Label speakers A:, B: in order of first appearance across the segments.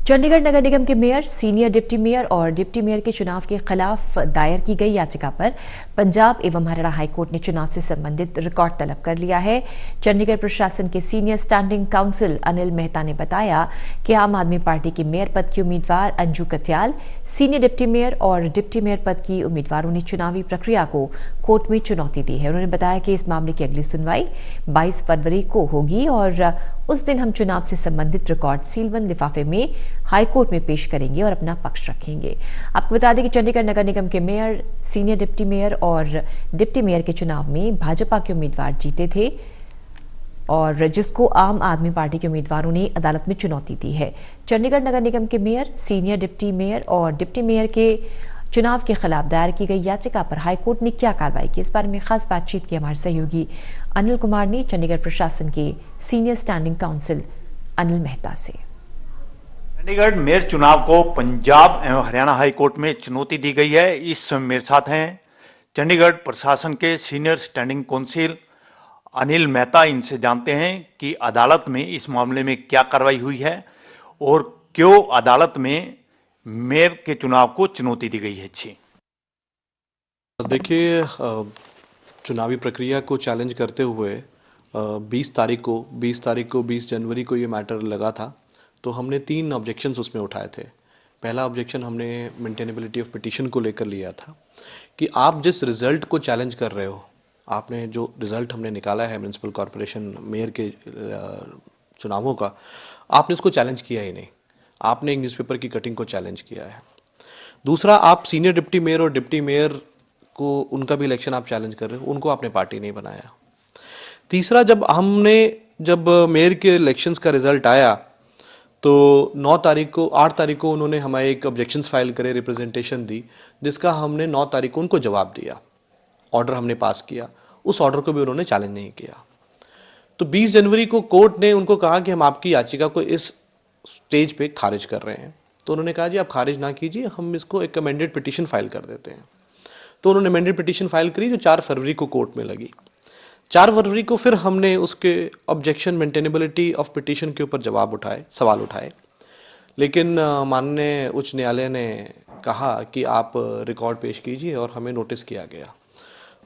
A: चंडीगढ़ नगर निगम के mayor, senior deputy mayor और deputy mayor के चुनाव के खिलाफ दायर की गई याचिका पर पंजाब एवं हरियाणा हाईकोर्ट ने चुनाव से संबंधित रिकॉर्ड तलब कर लिया है। चंडीगढ़ प्रशासन के senior standing council Anil Mehta ने बताया कि आम आदमी पार्टी की मेयर पद की उम्मीदवार Anju Katyal, senior deputy mayor और डिप्टी मेयर पद की उम्मीदवारों ने चुनावी प्रक्रिया को कोर्ट में चुनौती दी है। उन्होंने बताया कि इस मामले की अगली सुनवाई 22 फरवरी को होगी और उस दिन हम चुनाव से संबंधित रिकॉर्ड सीलबंद लिफाफे में हाईकोर्ट में पेश करेंगे और अपना पक्ष रखेंगे। आपको बता दें कि चंडीगढ़ नगर निगम के मेयर, सीनियर डिप्टी मेयर और डिप्टी मेयर के चुनाव में भाजपा के उम्मीदवार जीते थे और जिसको आम आदमी पार्टी के उम्मीदवारों ने अदालत में चुनौती दी है। चंडीगढ़ नगर निगम के मेयर, सीनियर डिप्टी मेयर और डिप्टी मेयर के चुनाव के खिलाफ दायर की गई याचिका पर हाईकोर्ट ने क्या कार्रवाई की, इस बारे में खास बातचीत की हमारे सहयोगी अनिल कुमार ने चंडीगढ़ प्रशासन के senior standing council Anil Mehta से।
B: चंडीगढ़ मेयर चुनाव को पंजाब एवं हरियाणा हाईकोर्ट में चुनौती दी गई है। इस समय मेरे साथ हैं चंडीगढ़ प्रशासन के senior standing council Anil Mehta. इनसे जानते हैं कि अदालत में इस मामले में क्या कार्रवाई हुई है और क्यों अदालत में मेयर के चुनाव को चुनौती दी गई है।
C: देखिए, चुनावी प्रक्रिया को चैलेंज करते हुए 20 जनवरी को ये मैटर लगा था, तो हमने 3 ऑब्जेक्शंस उसमें उठाए थे। पहला ऑब्जेक्शन हमने मेंटेनेबिलिटी ऑफ पिटीशन को लेकर लिया था कि आप जिस रिजल्ट को चैलेंज कर रहे हो, आपने जो रिजल्ट हमने निकाला है म्युनिसिपल कॉरपोरेशन मेयर के चुनावों का, आपने उसको चैलेंज किया ही नहीं, आपने एक न्यूज़पेपर की कटिंग को चैलेंज किया है। दूसरा, आप सीनियर डिप्टी मेयर और डिप्टी मेयर को उनका भी इलेक्शन आप चैलेंज कर रहे हो, उनको आपने पार्टी नहीं बनाया। तीसरा, जब मेयर के इलेक्शंस का रिजल्ट आया तो 8 तारीख को उन्होंने हमारे एक ऑब्जेक्शंस फाइल करे, रिप्रेजेंटेशन दी, जिसका हमने 9 तारीख को उनको जवाब दिया, ऑर्डर हमने पास किया, उस ऑर्डर को भी उन्होंने चैलेंज नहीं किया। तो 20 जनवरी को कोर्ट ने उनको कहा कि हम आपकी याचिका को इस स्टेज पे खारिज कर रहे हैं। तो उन्होंने कहा जी आप खारिज ना कीजिए, हम इसको एक अमेंडेड पिटीशन फाइल कर देते हैं। तो उन्होंने अमेंडेड पिटीशन फाइल करी जो 4 फरवरी को कोर्ट में लगी। 4 फरवरी को फिर हमने उसके ऑब्जेक्शन मेंटेनेबिलिटी ऑफ पिटीशन के ऊपर सवाल उठाए, लेकिन माननीय उच्च न्यायालय ने कहा कि आप रिकॉर्ड पेश कीजिए और हमें नोटिस किया गया।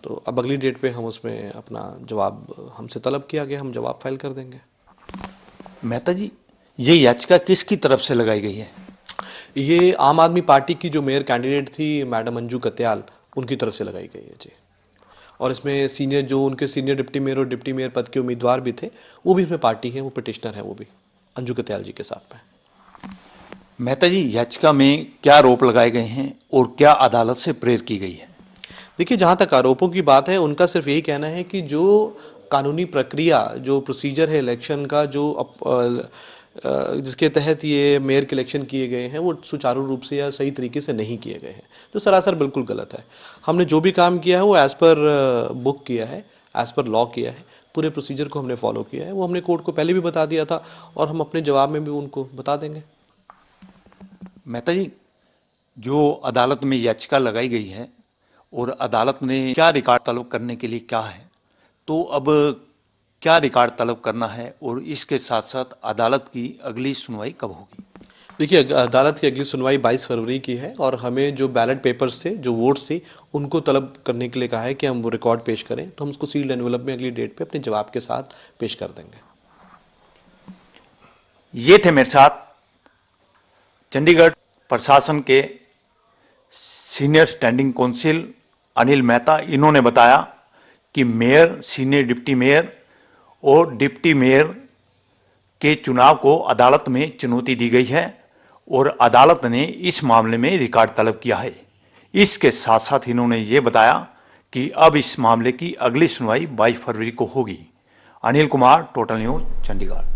C: तो अब अगली डेट पे हम उसमें अपना जवाब हमसे तलब किया गया, हम जवाब फाइल कर देंगे।
B: मेहता जी, ये याचिका किसकी तरफ से लगाई गई है?
C: ये आम आदमी पार्टी की जो मेयर कैंडिडेट थी मैडम अंजू कत्याल, उनकी तरफ से लगाई गई है जी। और इसमें उनके सीनियर डिप्टी मेयर और डिप्टी मेयर पद के उम्मीदवार भी थे, वो भी इसमें पार्टी है, वो पिटिशनर है, वो भी अंजू कत्याल जी के साथ में।
B: मेहता जी, याचिका में क्या आरोप लगाए गए हैं और क्या अदालत से प्रेरित की गई है?
C: देखिए, जहाँ तक आरोपों की बात है, उनका सिर्फ यही कहना है कि जो कानूनी प्रक्रिया, जो प्रोसीजर है इलेक्शन का, जिसके तहत ये मेयर के इलेक्शन किए गए हैं, वो सुचारू रूप से या सही तरीके से नहीं किए गए हैं, जो सरासर बिल्कुल गलत है। हमने जो भी काम किया है वो एज़ पर बुक किया है, एज़ पर लॉ किया है, पूरे प्रोसीजर को हमने फॉलो किया है। वो हमने कोर्ट को पहले भी बता दिया था और हम अपने जवाब में भी उनको बता देंगे।
B: मेहता जी, जो अदालत में याचिका लगाई गई है और अदालत ने क्या रिकॉर्ड तलब करने के लिए क्या है, तो अब क्या रिकॉर्ड तलब करना है और इसके साथ साथ अदालत की अगली सुनवाई कब होगी?
C: देखिए, अदालत की अगली सुनवाई 22 फरवरी की है और हमें जो बैलेट पेपर्स थे, जो वोट्स थे, उनको तलब करने के लिए कहा है कि हम वो रिकॉर्ड पेश करें, तो हम उसको सील्ड एनवेलप में अगली डेट पे अपने जवाब के साथ पेश कर देंगे।
B: ये थे मेरे साथ चंडीगढ़ प्रशासन के senior standing council Anil Mehta. इन्होंने बताया कि मेयर, सीनियर डिप्टी मेयर और डिप्टी मेयर के चुनाव को अदालत में चुनौती दी गई है और अदालत ने इस मामले में रिकॉर्ड तलब किया है। इसके साथ साथ इन्होंने ये बताया कि अब इस मामले की अगली सुनवाई 22 फरवरी को होगी। Anil Kumar, total news, Chandigarh.